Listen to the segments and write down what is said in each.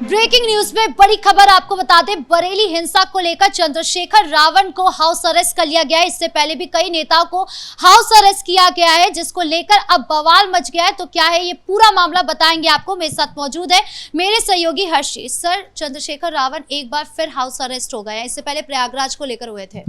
Breaking news में बड़ी खबर आपको बता दें, बरेली हिंसा को लेकर चंद्रशेखर रावण को हाउस अरेस्ट कर लिया गया है। इससे पहले भी कई नेताओं को हाउस अरेस्ट किया गया है, जिसको लेकर अब बवाल मच गया है। तो क्या है ये पूरा मामला, बताएंगे आपको। मेरे साथ मौजूद है मेरे सहयोगी हर्षी। सर, चंद्रशेखर रावण एक बार फिर हाउस अरेस्ट हो गए हैं, इससे पहले प्रयागराज को लेकर हुए थे।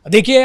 देखिए,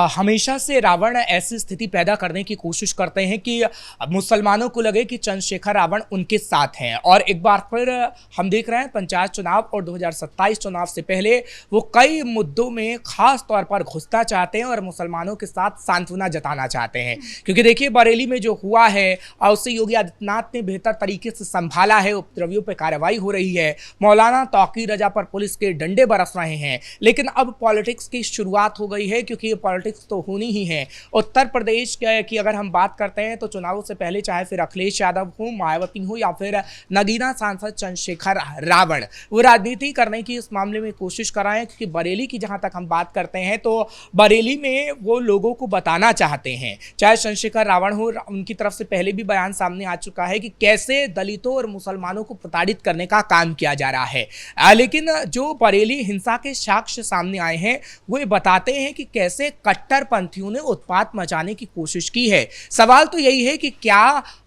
हमेशा से रावण ऐसी स्थिति पैदा करने की कोशिश करते हैं कि मुसलमानों को लगे कि चंद्रशेखर रावण उनके साथ हैं। और एक बार फिर हम देख रहे हैं पंचायत चुनाव और 2027 चुनाव से पहले वो कई मुद्दों में खास तौर पर घुसना चाहते हैं और मुसलमानों के साथ सांत्वना जताना चाहते हैं। क्योंकि देखिए, बरेली में जो हुआ है उससे योगी आदित्यनाथ ने बेहतर तरीके से संभाला है। उपद्रवियों पर कार्रवाई हो रही है, मौलाना तौकीर रजा पर पुलिस के डंडे बरस रहे हैं। लेकिन अब पॉलिटिक्स की शुरुआत हो गई है, क्योंकि ये पॉलिटिक्स तो होनी ही है। उत्तर प्रदेश की अगर हम बात करते हैं तो चुनावों से पहले चाहे फिर अखिलेश यादव हो, मायावती हो या फिर नगीना सांसद चंद्रशेखर रावण, वो राजनीति करने की इस मामले में कोशिश कर रहे हैं। क्योंकि बरेली की जहां तक हम बात करते हैं तो बरेली में वो लोगों को बताना चाहते हैं, चाहे चंद्रशेखर रावण हो, उनकी तरफ से पहले भी बयान सामने आ चुका है कि कैसे दलितों और मुसलमानों को प्रताड़ित करने का काम किया जा रहा है। लेकिन जो बरेली हिंसा के साक्ष्य सामने आए हैं वो ये बताते हैं कि कैसे कट्टरपंथियों ने उत्पात मचाने की कोशिश की है। सवाल तो यही है कि क्या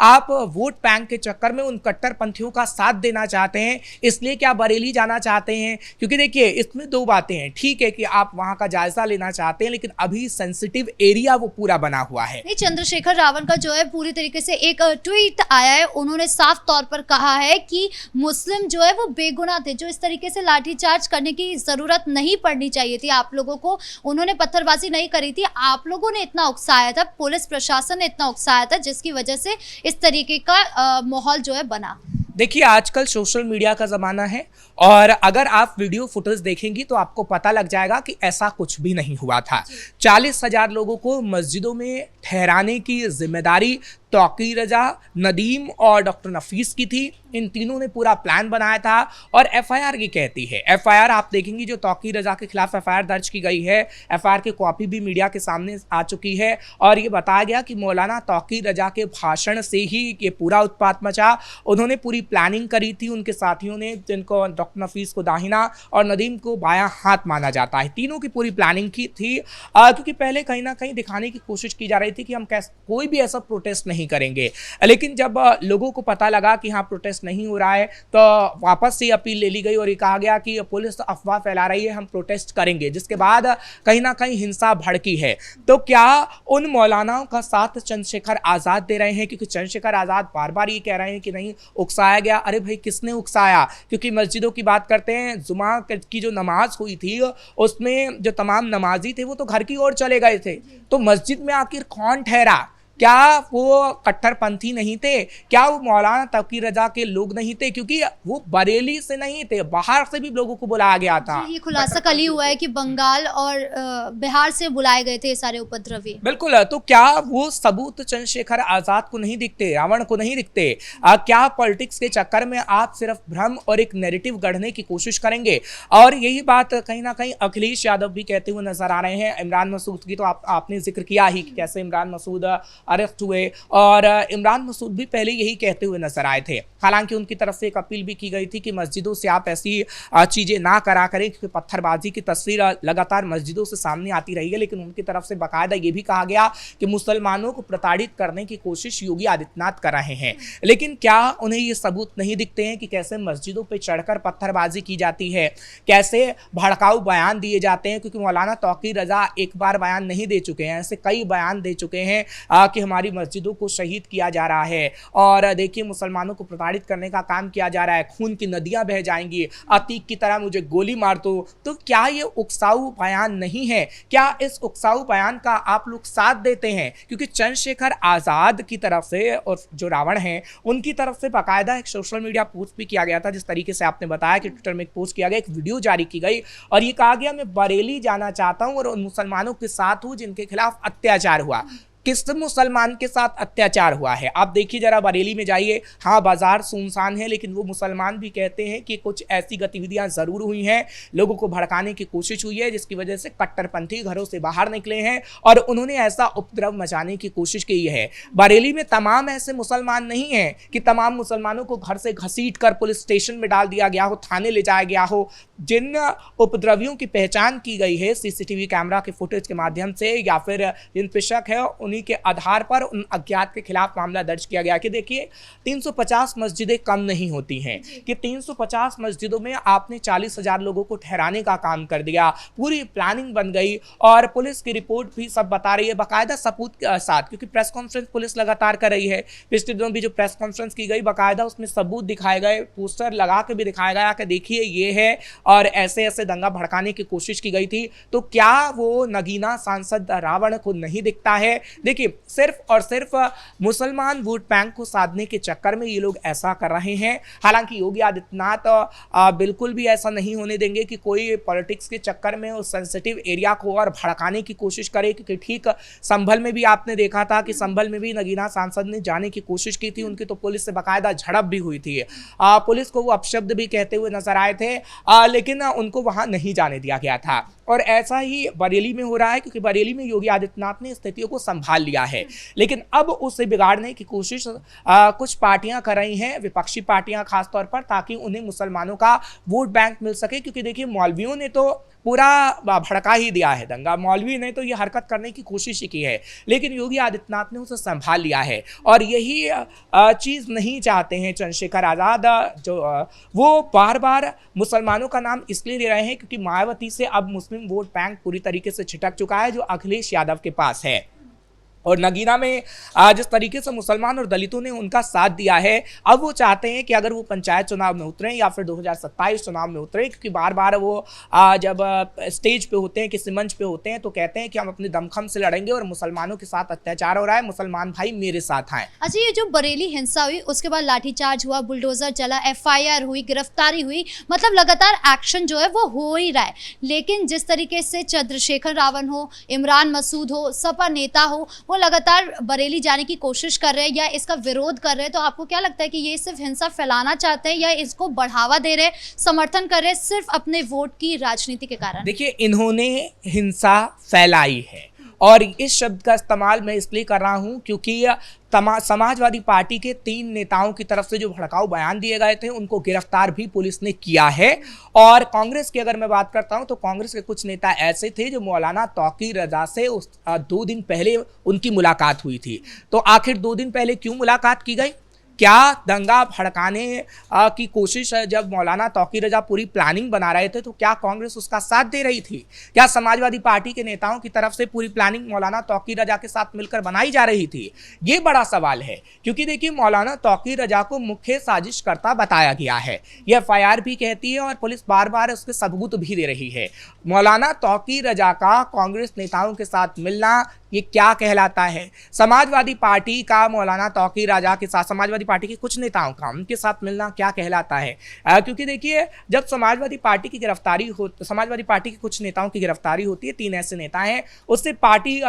आप वोट बैंक के चक्कर में उन कट्टरपंथियों का साथ देना चाहते हैं, इसलिए क्या बरेली जाना चाहते हैं? क्योंकि देखिए, इसमें दो बातें हैं। ठीक है कि आप वहां का जायजा लेना चाहते हैं, लेकिन अभी सेंसिटिव एरिया वो पूरा बना हुआ है। नहीं, चंद्रशेखर रावण का जो है पूरी तरीके से एक ट्वीट आया है। उन्होंने साफ तौर पर कहा है कि मुस्लिम जो है वो बेगुनाह थे, जो इस तरीके से लाठीचार्ज करने की जरूरत नहीं पड़नी चाहिए थी आप लोगों को। उन्होंने पत्थरबाजी नहीं करी थी, आप लोगों ने इतना उकसाया था, पुलिस प्रशासन ने इतना उकसाया था, जिसकी वजह से इस तरीके का माहौल जो है बना। देखिए, आजकल सोशल मीडिया का ज़माना है और अगर आप वीडियो फुटेज देखेंगी तो आपको पता लग जाएगा कि ऐसा कुछ भी नहीं हुआ था। 40,000 लोगों को मस्जिदों में ठहराने की जिम्मेदारी तौकीर रजा, नदीम और डॉक्टर नफीस की थी। इन तीनों ने पूरा प्लान बनाया था और एफआईआर की कहती है। एफआईआर आप देखेंगी जो तौकीर रजा के खिलाफ एफआईआर दर्ज की गई है, एफआईआर की कॉपी भी मीडिया के सामने आ चुकी है और ये बताया गया कि मौलाना तौकीर रजा के भाषण से ही ये पूरा उत्पात मचा। उन्होंने पूरी प्लानिंग करी थी, उनके साथियों ने, जिनको डॉक्टर नफीस को दाहिना और नदीम को बायां हाथ माना जाता है, तीनों की पूरी प्लानिंग की थी। क्योंकि पहले कहीं ना कहीं दिखाने की कोशिश की जा रही थी कि हम कोई भी ऐसा प्रोटेस्ट नहीं करेंगे। लेकिन जब लोगों को पता लगा कि हाँ प्रोटेस्ट नहीं हो रहा है तो वापस से अपील ले ली गई और ये कहा गया कि पुलिस अफवाह फैला रही है, हम प्रोटेस्ट करेंगे। जिसके बाद कहीं ना कहीं हिंसा भड़की है। तो क्या उन मौलानाओं का साथ चंद्रशेखर आजाद दे रहे हैं? क्योंकि चंद्रशेखर आजाद बार बार ये कह रहे हैं कि नहीं, उकसाया गया। अरे भाई, किसने उकसाया? क्योंकि मस्जिदों की बात करते हैं, जुमा की जो नमाज हुई थी उसमें जो तमाम नमाजी थे वो तो घर की ओर चले गए थे। तो मस्जिद में आखिर कौन ठहरा? क्या वो कट्टरपंथी नहीं थे? क्या वो मौलाना तौकीर रजा के लोग नहीं थे? क्योंकि वो बरेली से नहीं थे, बाहर से भी लोगों को बुलाया गया था। ये खुलासा कल ही हुआ है कि बंगाल और बिहार से बुलाए गए थे सारे उपद्रवी। बिल्कुल। तो क्या वो सबूत चंद्रशेखर आजाद को नहीं दिखते, रावण को नहीं दिखते? क्या पॉलिटिक्स के चक्कर में आप सिर्फ भ्रम और एक नैरेटिव गढ़ने की कोशिश करेंगे? और यही बात कहीं ना कहीं अखिलेश यादव भी कहते हुए नजर आ रहे हैं। इमरान मसूद की तो आपने जिक्र किया ही कि कैसे इमरान मसूद अरेस्ट हुए और इमरान मसूद भी पहले यही कहते हुए नजर आए थे। हालांकि उनकी तरफ से एक अपील भी की गई थी कि मस्जिदों से आप ऐसी चीजें ना करा करें, क्योंकि पत्थरबाजी की तस्वीर लगातार मस्जिदों से सामने आती रही है। लेकिन उनकी तरफ से बाकायदा ये भी कहा गया कि मुसलमानों को प्रताड़ित करने की कोशिश योगी आदित्यनाथ कर रहे हैं। लेकिन क्या उन्हें ये सबूत नहीं दिखते हैं कि कैसे मस्जिदों पर चढ़कर पत्थरबाजी की जाती है, कैसे भड़काऊ बयान दिए जाते हैं? क्योंकि मौलाना तौकीर रजा एक बार बयान नहीं दे चुके हैं, ऐसे कई बयान दे चुके हैं कि हमारी मस्जिदों को शहीद किया जा रहा है और देखिए मुसलमानों को प्रताड़ित करने का काम किया जा रहा है, खून की नदियां बह जाएंगी, अतीक की तरह मुझे गोली मार दो। तो क्या ये उकसाऊ बयान नहीं है? क्या इस उकसाऊ बयान का आप लोग साथ देते हैं? क्योंकि चंद्रशेखर आजाद की तरफ से और जो रावण हैं उनकी तरफ से बाकायदा एक सोशल मीडिया पोस्ट भी किया गया था, जिस तरीके से आपने बताया कि ट्विटर में एक पोस्ट किया गया, एक वीडियो जारी की गई और ये कहा गया मैं बरेली जाना चाहता हूं और उन मुसलमानों के साथ हूं जिनके खिलाफ अत्याचार हुआ। किस मुसलमान के साथ अत्याचार हुआ है। आप देखिए जरा, बरेली में जाइए, हाँ बाजार सुनसान है, लेकिन वो मुसलमान भी कहते हैं कि कुछ ऐसी गतिविधियां जरूर हुई हैं, लोगों को भड़काने की कोशिश हुई है, जिसकी वजह से कट्टरपंथी घरों से बाहर निकले हैं और उन्होंने ऐसा उपद्रव मचाने की कोशिश की है। बरेली में तमाम ऐसे मुसलमान नहीं हैं कि तमाम मुसलमानों को घर से घसीट कर पुलिस स्टेशन में डाल दिया गया हो, थाने ले जाया गया हो। जिन उपद्रवियों की पहचान की गई है सीसीटीवी कैमरा के फुटेज के माध्यम से, या फिर जिन पे शक है, उन्हीं के आधार पर उन अज्ञात के खिलाफ मामला दर्ज किया गया। कि देखिए 350 मस्जिदें कम नहीं होती हैं, कि 350 मस्जिदों में आपने 40,000 लोगों को ठहराने का काम कर दिया, पूरी प्लानिंग बन गई और पुलिस की रिपोर्ट भी सब बता रही है बाकायदा सबूत के साथ, क्योंकि प्रेस कॉन्फ्रेंस पुलिस लगातार कर रही है। पिछले दिनों भी जो प्रेस कॉन्फ्रेंस की गई, बाकायदा उसमें सबूत दिखाए गए, पोस्टर लगा के भी दिखाया गया कि देखिए ये है और ऐसे ऐसे दंगा भड़काने की कोशिश की गई थी। तो क्या वो नगीना सांसद रावण को नहीं दिखता है? देखिए सिर्फ और सिर्फ मुसलमान वोट बैंक को साधने के चक्कर में ये लोग ऐसा कर रहे हैं। हालांकि योगी आदित्यनाथ बिल्कुल भी ऐसा नहीं होने देंगे कि कोई पॉलिटिक्स के चक्कर में उस सेंसिटिव एरिया को और भड़काने की कोशिश करे, क्योंकि ठीक संभल में भी आपने देखा था कि संभल में भी नगीना सांसद ने जाने की कोशिश की थी, उनकी तो पुलिस से बाकायदा झड़प भी हुई थी। पुलिस को वो अपशब्द भी कहते हुए नजर आए थे, लेकिन उनको वहां नहीं जाने दिया गया था। और ऐसा ही बरेली में हो रहा है, क्योंकि बरेली में योगी आदित्यनाथ ने स्थितियों को संभाल लिया है, लेकिन अब उसे बिगाड़ने की कोशिश कुछ पार्टियां कर रही हैं, विपक्षी पार्टियां खासतौर पर, ताकि उन्हें मुसलमानों का वोट बैंक मिल सके। क्योंकि देखिए मौलवियों ने तो पूरा भड़का ही दिया है दंगा, मौलवी ने तो ये हरकत करने की कोशिश ही की है, लेकिन योगी आदित्यनाथ ने उसे संभाल लिया है। और यही चीज़ नहीं चाहते हैं चंद्रशेखर आज़ाद, जो वो बार बार मुसलमानों का नाम इसलिए ले रहे हैं क्योंकि मायावती से अब मुस्लिम वोट बैंक पूरी तरीके से छिटक चुका है, जो अखिलेश यादव के पास है। और नगीना में जिस तरीके से मुसलमान और दलितों ने उनका साथ दिया है, अब वो चाहते हैं कि अगर वो पंचायत चुनाव में उतरें या फिर 2027 चुनाव में उतरें, क्योंकि बार बार वो जब स्टेज पे होते हैं, किसी मंच पे होते हैं, तो कहते हैं कि हम अपने दमखम से लड़ेंगे और मुसलमानों के साथ अत्याचार हो रहा है, मुसलमान भाई मेरे साथ आए। अच्छा, ये जो बरेली हिंसा हुई, उसके बाद लाठीचार्ज हुआ, बुलडोजर चला, FIR हुई, गिरफ्तारी हुई, मतलब लगातार एक्शन जो है वो हो ही रहा है। लेकिन जिस तरीके से चंद्रशेखर रावण हो, इमरान मसूद हो, सपा नेता हो, वो लगातार बरेली जाने की कोशिश कर रहे हैं या इसका विरोध कर रहे हैं, तो आपको क्या लगता है कि ये सिर्फ हिंसा फैलाना चाहते हैं या इसको बढ़ावा दे रहे हैं, समर्थन कर रहे हैं सिर्फ अपने वोट की राजनीति के कारण? देखिए इन्होंने हिंसा फैलाई है, और इस शब्द का इस्तेमाल मैं इसलिए कर रहा हूं क्योंकि समाजवादी पार्टी के 3 नेताओं की तरफ से जो भड़काऊ बयान दिए गए थे, उनको गिरफ्तार भी पुलिस ने किया है। और कांग्रेस की अगर मैं बात करता हूं तो कांग्रेस के कुछ नेता ऐसे थे जो मौलाना तौकीर रजा से 2 दिन पहले उनकी मुलाकात हुई थी। तो आखिर 2 दिन पहले क्यों मुलाकात की गई? क्या दंगा भड़काने की कोशिश है? जब मौलाना तौकीर रजा पूरी प्लानिंग बना रहे थे, तो क्या कांग्रेस उसका साथ दे रही थी? क्या समाजवादी पार्टी के नेताओं की तरफ से पूरी प्लानिंग मौलाना तौकीर रजा के साथ मिलकर बनाई जा रही थी? ये बड़ा सवाल है, क्योंकि देखिए मौलाना तौकीर रजा को मुख्य साजिशकर्ता बताया गया है, ये FIR भी कहती है और पुलिस बार बार उसके सबूत भी दे रही है। मौलाना तौकीर रजा का कांग्रेस नेताओं के साथ मिलना ये क्या कहलाता है? समाजवादी पार्टी का मौलाना तौकीर रजा के साथ, समाजवादी पार्टी के कुछ नेताओं का उनके साथ मिलना क्या कहलाता है? क्योंकि देखिए जब समाजवादी पार्टी की गिरफ्तारी हो, समाजवादी पार्टी के कुछ नेताओं की गिरफ्तारी होती है, 3 ऐसे नेता हैं, उससे पार्टी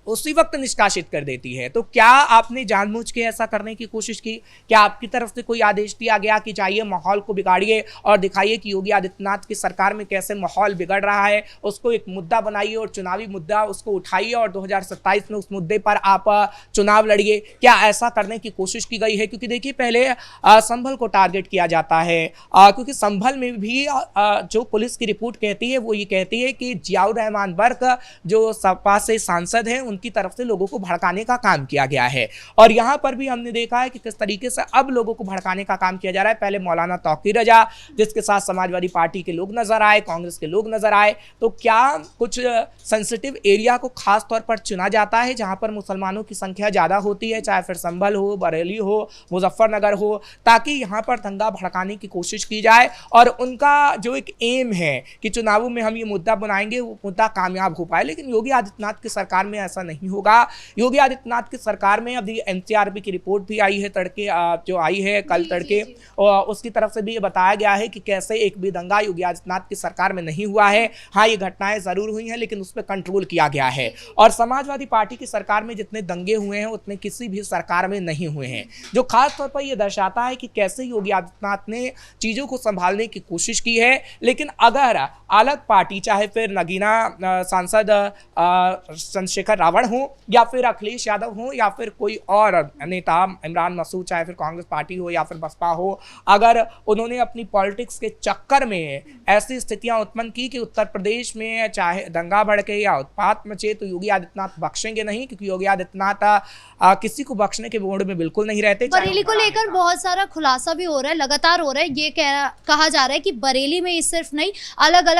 उसी वक्त निष्कासित कर देती है। तो क्या आपने जानबूझ के ऐसा करने की कोशिश की? क्या आपकी तरफ से कोई आदेश दिया गया कि जाइए माहौल को बिगाड़िए और दिखाइए कि योगी आदित्यनाथ की सरकार में कैसे माहौल बिगड़ रहा है, उसको एक मुद्दा बनाइए और चुनावी मुद्दा उसको उठाइए और 2027 में उस मुद्दे पर आप चुनाव लड़िए? क्या ऐसा करने की कोशिश की गई है? क्योंकि देखिए पहले संभल को टारगेट किया जाता है, क्योंकि संभल में भी जो पुलिस की रिपोर्ट कहती है वो ये कहती है कि जियाउर रहमान बर्क जो सपा से सांसद हैं, उनकी तरफ से लोगों को भड़काने का काम किया गया है। और यहां पर भी हमने देखा है कि किस तरीके से अब लोगों को भड़काने का काम किया जा रहा है। पहले मौलाना तौकीर रजा, जिसके साथ समाजवादी पार्टी के लोग नजर आए, कांग्रेस के लोग नजर आए। तो क्या कुछ सेंसिटिव एरिया को खास तौर पर चुना जाता है जहां पर मुसलमानों की संख्या ज्यादा होती है, चाहे फिर संभल हो, बरेली हो, मुजफ्फरनगर हो, ताकि यहां पर दंगा भड़काने की कोशिश की जाए और उनका जो एक एम है कि चुनावों में हम ये मुद्दा बनाएंगे, वो मुद्दा कामयाब हो पाए। लेकिन योगी आदित्यनाथ की सरकार में ऐसा ऐसा नहीं होगा। योगी आदित्यनाथ की सरकार में अभी एनसीआरबी की रिपोर्ट भी आई है तड़के, जो आई है कल तड़के, और उसकी तरफ से भी ये बताया गया है कि कैसे एक भी दंगा योगी आदित्यनाथ की सरकार में नहीं हुआ है। हाँ, ये घटनाएं जरूर हुई हैं लेकिन उस पर कंट्रोल किया गया है। और समाजवादी पार्टी की सरकार में जितने दंगे हुए हैं उतने किसी भी सरकार में नहीं हुए हैं, जो खास तौर पर यह दर्शाता है कि कैसे योगी आदित्यनाथ ने चीजों को संभालने की कोशिश की है। लेकिन अगर अलग पार्टी, चाहे फिर नगीना सांसद चंद्रशेखर रावण हो या फिर अखिलेश यादव हो या फिर कोई और नेता इमरान मसूद, चाहे फिर कांग्रेस पार्टी हो या फिर बसपा हो, अगर उन्होंने अपनी पॉलिटिक्स के चक्कर में ऐसी स्थितियां उत्पन्न की कि उत्तर प्रदेश में चाहे दंगा भड़के या उत्पात मचे, तो योगी आदित्यनाथ बख्शेंगे नहीं, क्योंकि योगी आदित्यनाथ किसी को बख्शने के मूड में बिल्कुल नहीं रहते। बरेली को लेकर बहुत सारा खुलासा भी हो रहा है, लगातार हो रहा है। ये कहा जा रहा है कि बरेली में सिर्फ नहीं, अलग अलग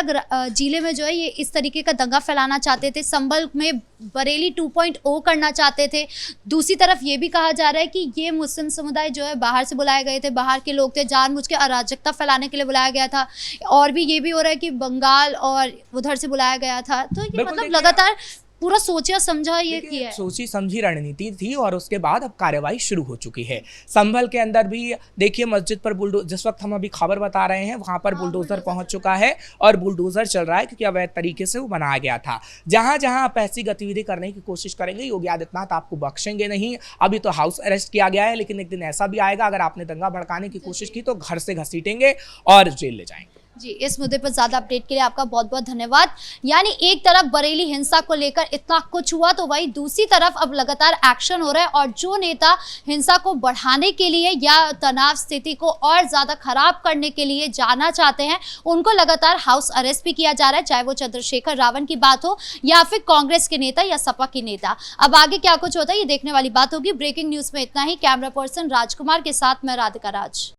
जिले में जो है ये इस तरीके का दंगा फैलाना चाहते थे। संभल में बरेली 2.0 करना चाहते थे। दूसरी तरफ ये भी कहा जा रहा है कि ये मुस्लिम समुदाय जो है बाहर से बुलाए गए थे, बाहर के लोग थे, जानबूझ के अराजकता फैलाने के लिए बुलाया गया था। और भी ये भी हो रहा है कि बंगाल और उधर से बुलाया गया था। तो ये मतलब लगातार पूरा सोचा समझा ये किया है, सोची समझी रणनीति थी और उसके बाद अब कार्रवाई शुरू हो चुकी है। संभल के अंदर भी देखिए, मस्जिद पर बुलडोजर, जिस वक्त हम अभी खबर बता रहे हैं वहां पर बुलडोजर पहुंच चुका है और बुलडोजर चल रहा है, क्योंकि अवैध तरीके से वो बनाया गया था। जहां जहां आप ऐसी गतिविधि करने की कोशिश करेंगे, योगी आदित्यनाथ आपको बख्शेंगे नहीं। अभी तो हाउस अरेस्ट किया गया है, लेकिन एक दिन ऐसा भी आएगा, अगर आपने दंगा भड़काने की कोशिश की तो घर से घसीटेंगे और जेल ले जाएंगे। जी, इस मुद्दे पर ज्यादा अपडेट के लिए आपका बहुत बहुत धन्यवाद। यानी एक तरफ बरेली हिंसा को लेकर इतना कुछ हुआ, तो वहीं दूसरी तरफ अब लगातार एक्शन हो रहा है और जो नेता हिंसा को बढ़ाने के लिए या तनाव स्थिति को और ज्यादा खराब करने के लिए जाना चाहते हैं, उनको लगातार हाउस अरेस्ट भी किया जा रहा है, चाहे वो चंद्रशेखर रावण की बात हो या फिर कांग्रेस के नेता या सपा के नेता। अब आगे क्या कुछ होता है ये देखने वाली बात होगी। ब्रेकिंग न्यूज में इतना ही। कैमरा पर्सन राजकुमार के साथ मैं राधिका राज।